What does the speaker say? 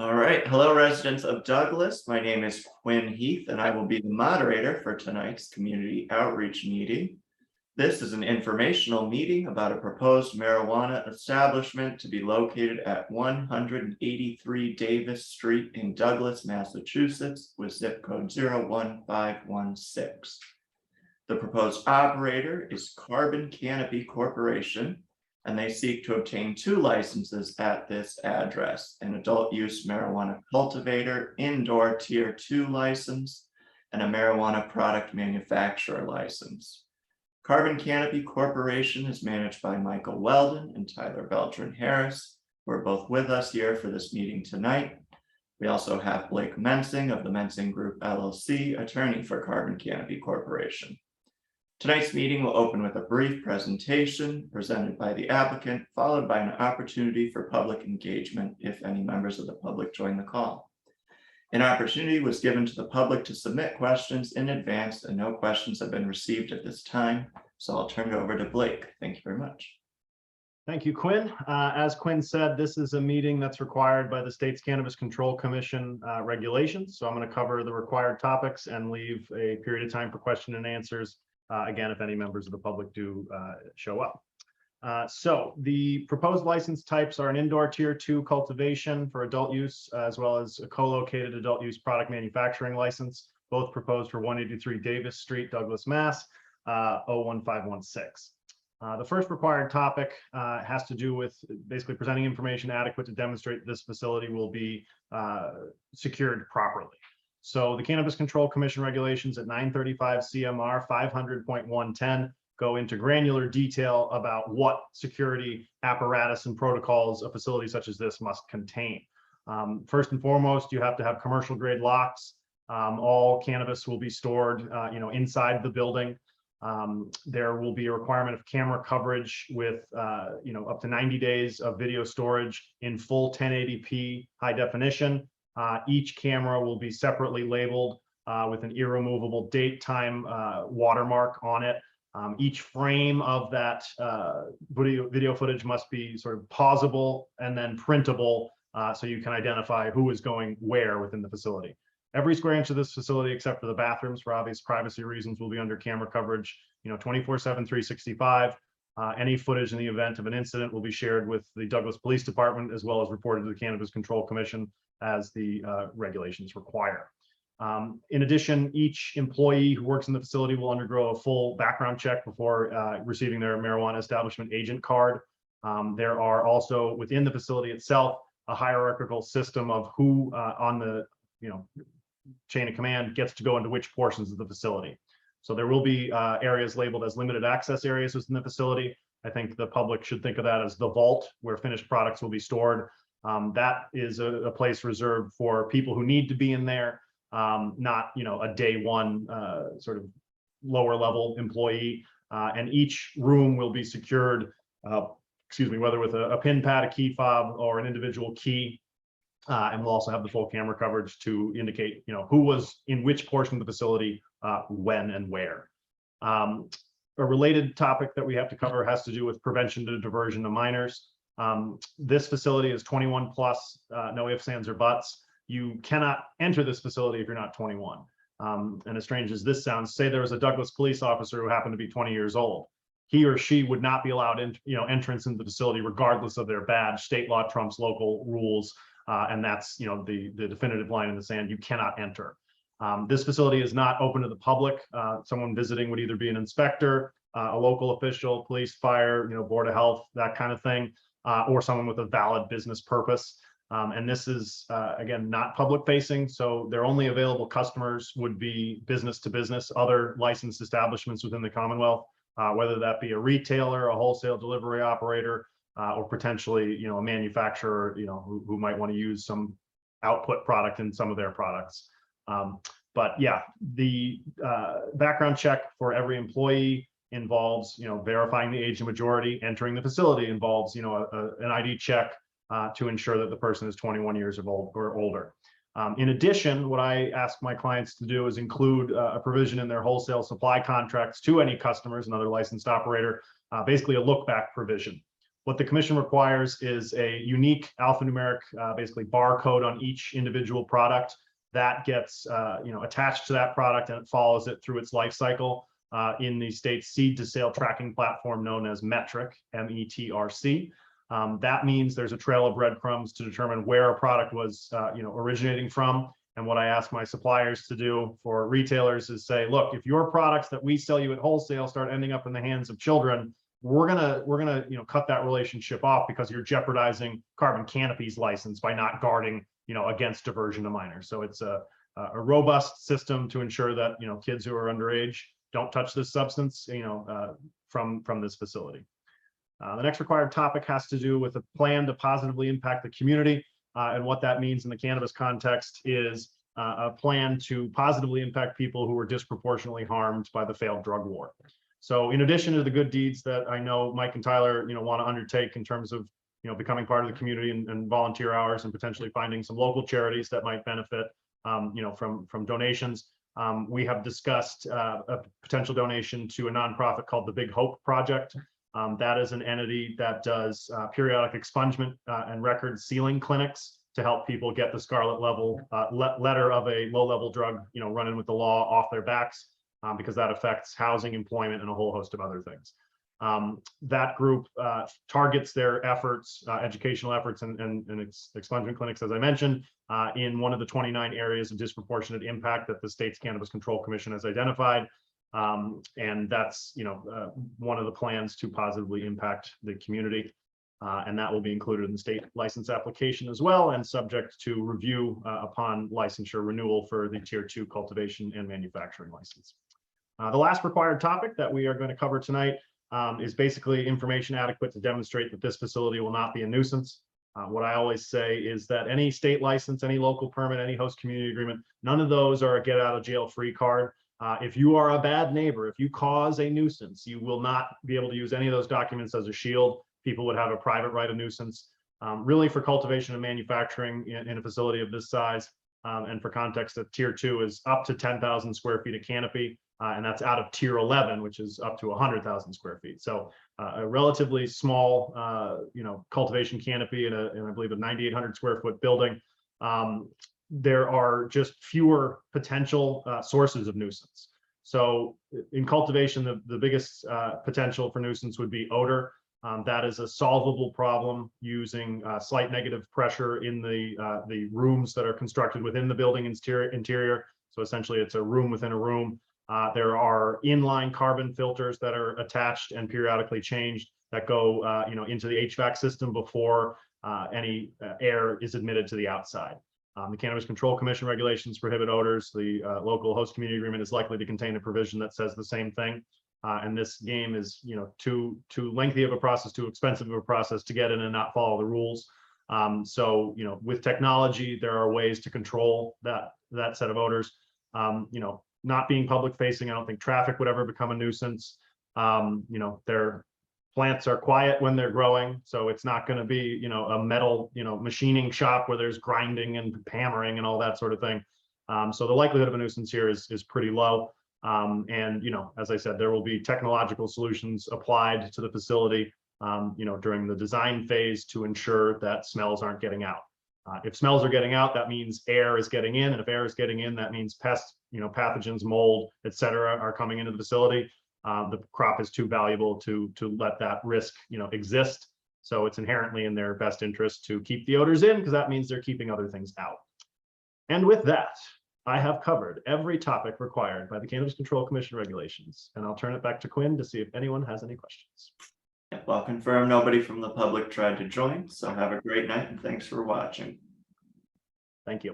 All right. Hello, residents of Douglas. My name is Quinn Heath, and I will be the moderator for tonight's community outreach meeting. This is an informational meeting about a proposed marijuana establishment to be located at 183 Davis Street in Douglas, Massachusetts, with zip code 01516. The proposed operator is Carbon Canopy Corporation, and they seek to obtain 2 licenses at this address: an adult use marijuana cultivator indoor tier 2 license and a marijuana product manufacturer license. Carbon Canopy Corporation is managed by Michael Weldon and Tyler Beltran Harris, who are both with us here for this meeting tonight. We also have Blake Mensing of the Mensing Group LLC, attorney for Carbon Canopy Corporation. Tonight's meeting will open with a brief presentation presented by the applicant, followed by an opportunity for public engagement if any members of the public join the call. An opportunity was given to the public to submit questions in advance, and no questions have been received at this time. So I'll turn it over to Blake. Thank you very much. Thank you, Quinn. As Quinn said, this is a meeting that's required by the state's Cannabis Control Commission regulations. So I'm going to cover the required topics and leave a period of time for question and answers. Again, if any members of the public do show up. So the proposed license types are an indoor tier 2 cultivation for adult use, as well as a co-located adult use product manufacturing license, both proposed for 183 Davis Street, Douglas, Mass. 01516. The first required topic has to do with basically presenting information adequate to demonstrate this facility will be secured properly. So the Cannabis Control Commission regulations at 935 CMR 500.110 go into granular detail about what security apparatus and protocols a facility such as this must contain. First and foremost, you have to have commercial grade locks. All cannabis will be stored, inside the building. There will be a requirement of camera coverage with, up to 90 days of video storage in full 1080p high definition. Each camera will be separately labeled with an irremovable date time watermark on it. Each frame of that video footage must be sort of pausable and then printable so you can identify who is going where within the facility. Every square inch of this facility, except for the bathrooms, for obvious privacy reasons, will be under camera coverage, 24/7, 365. Any footage in the event of an incident will be shared with the Douglas Police Department, as well as reported to the Cannabis Control Commission as the regulations require. In addition, each employee who works in the facility will undergo a full background check before receiving their marijuana establishment agent card. There are also within the facility itself a hierarchical system of who on the chain of command gets to go into which portions of the facility. So there will be areas labeled as limited access areas within the facility. I think the public should think of that as the vault where finished products will be stored. That is a place reserved for people who need to be in there, not a day one sort of lower level employee. And each room will be secured, whether with a pin pad, a key fob, or an individual key. And we'll also have the full camera coverage to indicate, who was in which portion of the facility, when and where. A related topic that we have to cover has to do with prevention to diversion of minors. This facility is 21 plus, no ifs, ands, or buts. You cannot enter this facility if you're not 21. And as strange as this sounds, say there was a Douglas police officer who happened to be 20 years old. He or she would not be allowed entrance into the facility regardless of their badge. State law trumps local rules. And that's the definitive line in the sand. You cannot enter. This facility is not open to the public. Someone visiting would either be an inspector, a local official, police, fire, board of health, that kind of thing, or someone with a valid business purpose. And this is again not public facing, so their only available customers would be business to business, other licensed establishments within the Commonwealth, whether that be a retailer, a wholesale delivery operator, or potentially, a manufacturer, who might want to use some output product in some of their products. But yeah, the background check for every employee involves, verifying the age and majority. Entering the facility involves, an ID check to ensure that the person is 21 years old or older. In addition, what I ask my clients to do is include a provision in their wholesale supply contracts to any customers, another licensed operator, basically a look back provision. What the commission requires is a unique alphanumeric, basically barcode on each individual product that gets attached to that product, and it follows it through its life cycle in the state's seed to sale tracking platform known as METRC, METRC. That means there's a trail of breadcrumbs to determine where a product was originating from. And what I ask my suppliers to do for retailers is say, look, if your products that we sell you at wholesale start ending up in the hands of children, we're gonna cut that relationship off, because you're jeopardizing Carbon Canopy's license by not guarding against diversion to minors. So it's a robust system to ensure that kids who are underage don't touch this substance from this facility. The next required topic has to do with a plan to positively impact the community. And what that means in the cannabis context is a plan to positively impact people who were disproportionately harmed by the failed drug war. So in addition to the good deeds that I know Mike and Tyler want to undertake in terms of becoming part of the community and volunteer hours, and potentially finding some local charities that might benefit from donations, we have discussed a potential donation to a nonprofit called the Big Hope Project. That is an entity that does periodic expungement and record sealing clinics to help people get the scarlet letter of a low-level drug, running with the law off their backs, because that affects housing, employment, and a whole host of other things. That group targets their efforts, educational efforts, and expungement clinics, as I mentioned, in one of the 29 areas of disproportionate impact that the state's Cannabis Control Commission has identified. And that's one of the plans to positively impact the community, and that will be included in the state license application as well, and subject to review upon licensure renewal for the Tier 2 cultivation and manufacturing license. The last required topic that we are going to cover tonight is basically information adequate to demonstrate that this facility will not be a nuisance. What I always say is that any state license, any local permit, any host community agreement, none of those are a get out of jail free card. If you are a bad neighbor, if you cause a nuisance, you will not be able to use any of those documents as a shield. People would have a private right of nuisance. Really, for cultivation and manufacturing in a facility of this size, and for context, a Tier 2 is up to 10,000 square feet of canopy, and that's out of Tier 11, which is up to 100,000 square feet. So a relatively small, cultivation canopy in I believe a 9,800 square foot building. There are just fewer potential sources of nuisance. So in cultivation, the biggest potential for nuisance would be odor. That is a solvable problem using slight negative pressure in the rooms that are constructed within the building interior. So essentially, it's a room within a room. There are inline carbon filters that are attached and periodically changed that go into the HVAC system before any air is admitted to the outside. The Cannabis Control Commission regulations prohibit odors. The local host community agreement is likely to contain a provision that says the same thing. And this game is, too lengthy of a process, too expensive of a process to get in and not follow the rules. So, with technology, there are ways to control that set of odors. Not being public facing, I don't think traffic would ever become a nuisance. Their plants are quiet when they're growing, so it's not going to be, a metal, machining shop where there's grinding and hammering and all that sort of thing. So the likelihood of a nuisance here is pretty low. And, as I said, there will be technological solutions applied to the facility, during the design phase to ensure that smells aren't getting out. If smells are getting out, that means air is getting in. And if air is getting in, that means pests, pathogens, mold, et cetera, are coming into the facility. The crop is too valuable to let that risk, exist. So it's inherently in their best interest to keep the odors in, because that means they're keeping other things out. And with that, I have covered every topic required by the Cannabis Control Commission regulations, and I'll turn it back to Quinn to see if anyone has any questions. I'll confirm nobody from the public tried to join, so have a great night and thanks for watching. Thank you.